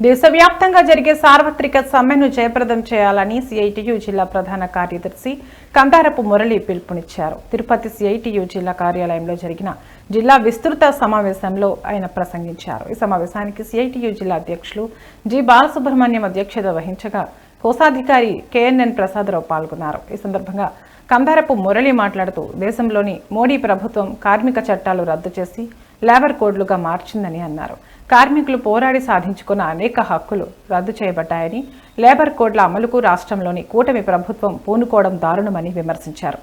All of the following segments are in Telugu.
దేశవ్యాప్తంగా జరిగే సార్వత్రిక సమ్మెను జయప్రదం చేయాలని సిఐటియు జిల్లా ప్రధాన కార్యదర్శి కందారపు మురళి పిలుపునిచ్చారు. తిరుపతి సిఐటియు జిల్లా కార్యాలయంలో జరిగిన జిల్లా విస్తృత సమావేశంలో ఆయన ప్రసంగించారు. ఈ సమావేశానికి సిఐటియు జిల్లా అధ్యక్షులు జి బాలసుబ్రహ్మణ్యం అధ్యక్షత వహించగా కోశాధికారి కెఎన్ఎన్ ప్రసాదరావు పాల్గొన్నారు. ఈ సందర్భంగా కందారపు మురళి మాట్లాడుతూ దేశంలోని మోడీ ప్రభుత్వం కార్మిక చట్టాలు రద్దు చేసి లేబర్ కోడ్లుగా మార్చిందని అన్నారు. కార్మికులు పోరాడి సాధించుకున్న అనేక హక్కులు రద్దు చేయబడ్డాయని, లేబర్ కోడ్ల అమలుకు రాష్ట్రంలోని కూటమి ప్రభుత్వం పూనుకోవడం దారుణమని విమర్శించారు.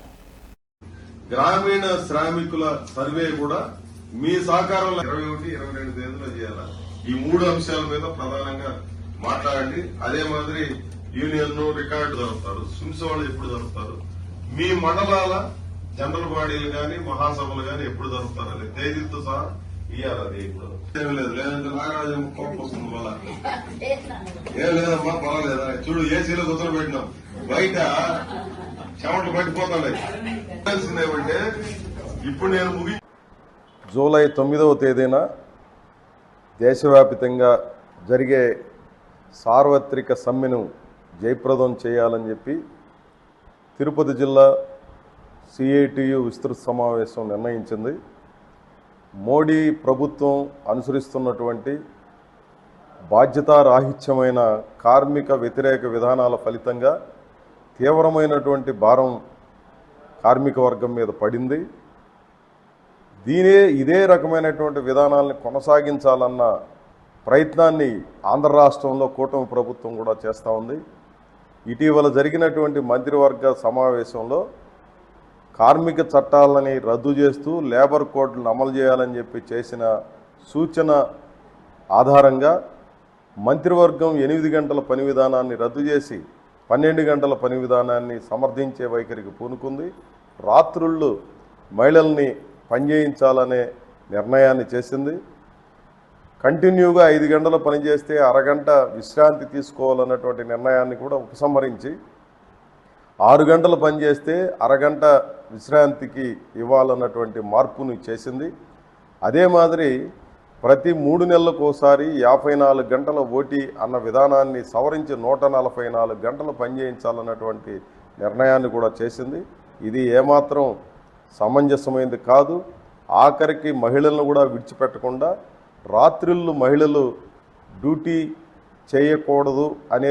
గ్రామీణ శ్రామికుల సర్వే కూడా మీ సహకారంలో 21-22 తేదీలో చేయాలి. ఈ 3 అంశాల మీద ప్రధానంగా మాట్లాడండి. అదే మాదిరి యూనియన్ రికార్డు జరుపుతారు, స్విమ్స్ వాళ్ళు ఎప్పుడు జరుపుతారు, మీ మండలాల జనరల్ బాడీలు గాని మహాసభలు గాని ఎప్పుడు జరుపుతారని తేదీతో సహా ఇయ్యాలి. అది ఇప్పుడు ఏం లేదు, లేదంటే నాగరాజు కోపం వస్తుంది వల్ల ఏం లేదమ్మా, పర్వాలేదా చూడు ఏసీలో గుర్తులు పెట్టినాం, బయట చెమటలు పట్టిపోతున్నాయి. ఏమంటే ఇప్పుడు నేను జూలై 9వ తేదీన దేశవ్యాప్తంగా జరిగే సార్వత్రిక సమ్మెను జయప్రదం చేయాలని చెప్పి తిరుపతి జిల్లా సిఐటియు విస్తృత సమావేశం నిర్ణయించింది. మోడీ ప్రభుత్వం అనుసరిస్తున్నటువంటి బాధ్యతారాహిత్యమైన కార్మిక వ్యతిరేక విధానాల ఫలితంగా తీవ్రమైనటువంటి భారం కార్మిక వర్గం మీద పడింది. ఇదే రకమైనటువంటి విధానాలను కొనసాగించాలన్న ప్రయత్నాన్ని ఆంధ్ర రాష్ట్రంలో కూటమి ప్రభుత్వం కూడా చేస్తూ ఉంది. ఇటీవల జరిగినటువంటి మంత్రివర్గ సమావేశంలో కార్మిక చట్టాలని రద్దు చేస్తూ లేబర్ కోడ్లను అమలు చేయాలని చెప్పి చేసిన సూచన ఆధారంగా మంత్రివర్గం 8 గంటల పని విధానాన్ని రద్దు చేసి 12 గంటల పని విధానాన్ని సమర్థించే వైఖరికి పూనుకుంది. రాత్రుళ్ళు మహిళల్ని పనిచేయించాలనే నిర్ణయాన్ని చేసింది. కంటిన్యూగా 5 గంటలు పనిచేస్తే అరగంట విశ్రాంతి తీసుకోవాలన్నటువంటి నిర్ణయాన్ని కూడా ఉపసంహరించి 6 గంటలు పనిచేస్తే అరగంట విశ్రాంతికి ఇవ్వాలన్నటువంటి మార్పుని చేసింది. అదే మాదిరి ప్రతి 3 నెలలకోసారి 54 గంటల ఓటీ అన్న విధానాన్ని సవరించి 144 గంటలు పనిచేయించాలన్నటువంటి నిర్ణయాన్ని కూడా చేసింది. ఇది ఏమాత్రం సమంజసమైనది కాదు. ఆఖరికి మహిళలను కూడా విడిచిపెట్టకుండా రాత్రిళ్ళు మహిళలు డ్యూటీ చేయకూడదు అనే